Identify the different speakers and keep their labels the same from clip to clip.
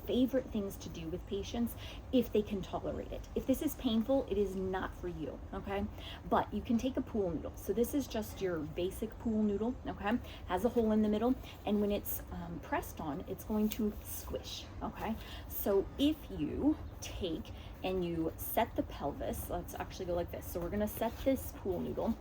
Speaker 1: favorite things to do with patients if they can tolerate it. If this is painful, it is not for you, okay? But you can take a pool noodle. So this is just your basic pool noodle, okay? Has a hole in the middle, and when it's pressed on, it's going to squish, okay? So if you take and you set the pelvis, let's actually go like this. So we're gonna set this pool noodle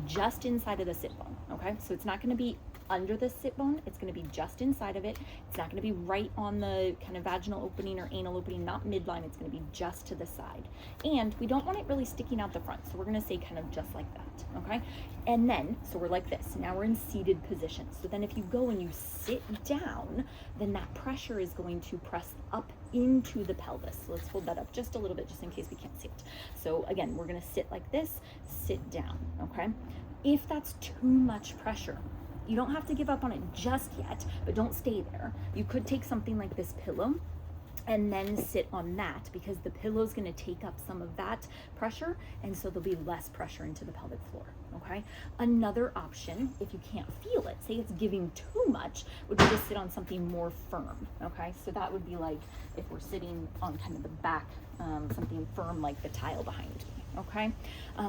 Speaker 1: just inside of the sit bone, okay? So it's not gonna be under the sit bone, it's gonna be just inside of it. It's not gonna be right on the kind of vaginal opening or anal opening, not midline, it's gonna be just to the side. And we don't want it really sticking out the front, so we're gonna say kind of just like that, okay? And then, so we're like this, now we're in seated position. So then if you go and you sit down, then that pressure is going to press up into the pelvis. So let's hold that up just a little bit, just in case we can't see it. So again, we're gonna sit like this, sit down, okay? If that's too much pressure, you don't have to give up on it just yet, but don't stay there. You could take something like this pillow and then sit on that, because the pillow is going to take up some of that pressure, and so there'll be less pressure into the pelvic floor, okay? Another option, if you can't feel it, say it's giving too much, would be to sit on something more firm, okay? So that would be like if we're sitting on kind of the back, something firm like the tile behind me, okay?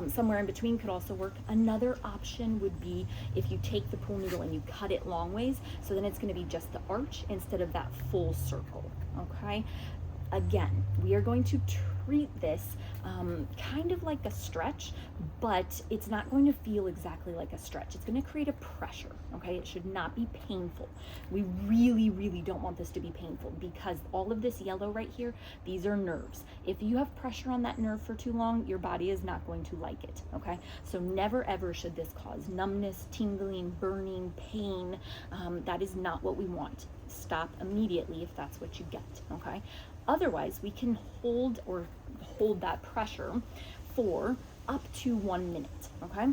Speaker 1: Somewhere in between could also work. Another option would be if you take the pool noodle and you cut it long ways, so then it's going to be just the arch instead of that full circle, okay? Again, we are going to treat this kind of like a stretch, but it's not going to feel exactly like a stretch. It's going to create a pressure, okay? It should not be painful. We really, really don't want this to be painful, because all of this yellow right here, these are nerves. If you have pressure on that nerve for too long, your body is not going to like it, okay? So never ever should this cause numbness, tingling, burning, pain. That is not what we want. Stop immediately if that's what you get, okay? Otherwise, we can hold that pressure for up to 1 minute, okay?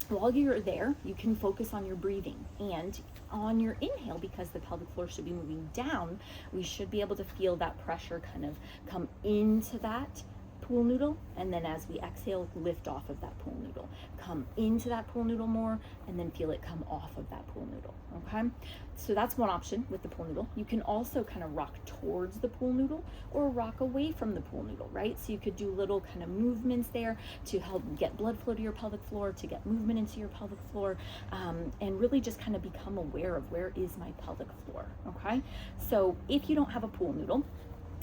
Speaker 1: While you're there, you can focus on your breathing, and on your inhale, because the pelvic floor should be moving down, we should be able to feel that pressure kind of come into that pool noodle, and then as we exhale, lift off of that pool noodle. Come into that pool noodle more, and then feel it come off of that pool noodle, okay? So that's one option with the pool noodle. You can also kind of rock towards the pool noodle or rock away from the pool noodle, right? So you could do little kind of movements there to help get blood flow to your pelvic floor, to get movement into your pelvic floor, and really just kind of become aware of where is my pelvic floor, okay? So if you don't have a pool noodle,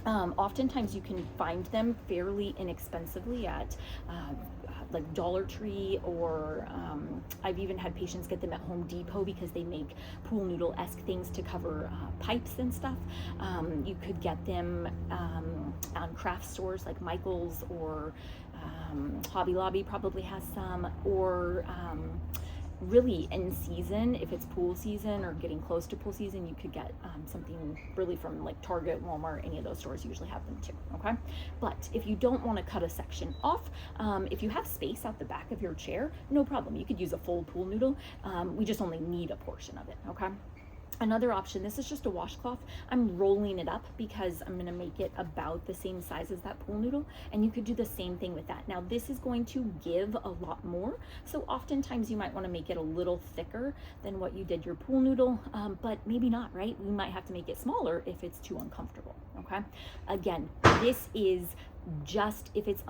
Speaker 1: oftentimes you can find them fairly inexpensively at like Dollar Tree, or I've even had patients get them at Home Depot, because they make pool noodle-esque things to cover pipes and stuff. You could get them on craft stores like Michael's, or Hobby Lobby probably has some, or really in season, if it's pool season or getting close to pool season, you could get something really from like Target, Walmart, any of those stores usually have them too, okay? But if you don't want to cut a section off, if you have space out the back of your chair, no problem, you could use a full pool noodle. We just only need a portion of it, okay? Another option, this is just a washcloth. I'm rolling it up because I'm gonna make it about the same size as that pool noodle, and you could do the same thing with that. Now this is going to give a lot more, so oftentimes you might wanna make it a little thicker than what you did your pool noodle, but maybe not, right? We might have to make it smaller if it's too uncomfortable, okay? Again, this is just if it's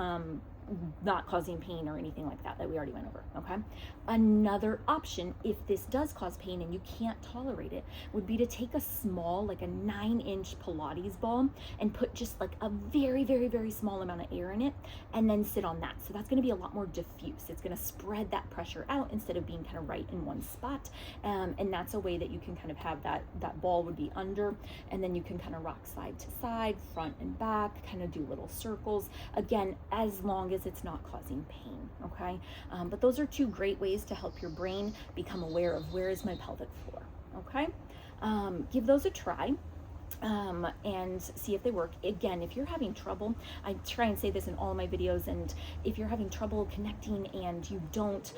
Speaker 1: not causing pain or anything like that we already went over, okay? Another option, if this does cause pain and you can't tolerate it, would be to take a small, like a 9-inch Pilates ball, and put just like a very, very, very small amount of air in it, and then sit on that. So that's gonna be a lot more diffuse. It's gonna spread that pressure out instead of being kind of right in one spot. And that's a way that you can kind of have that ball would be under, and then you can kind of rock side to side, front and back, kind of do little circles. Again, as long as it's not causing pain, okay? But those are two great ways to help your brain become aware of where is my pelvic floor, okay? Give those a try. And see if they work. Again, if you're having trouble, I try and say this in all of my videos, and if you're having trouble connecting and you don't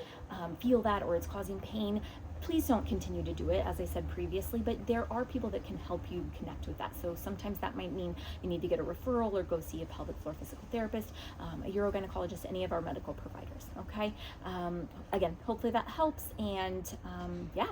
Speaker 1: feel that, or it's causing pain, please don't continue to do it, as I said previously, but there are people that can help you connect with that. So sometimes that might mean you need to get a referral or go see a pelvic floor physical therapist, a urogynecologist, any of our medical providers, okay? Again, hopefully that helps, and yeah,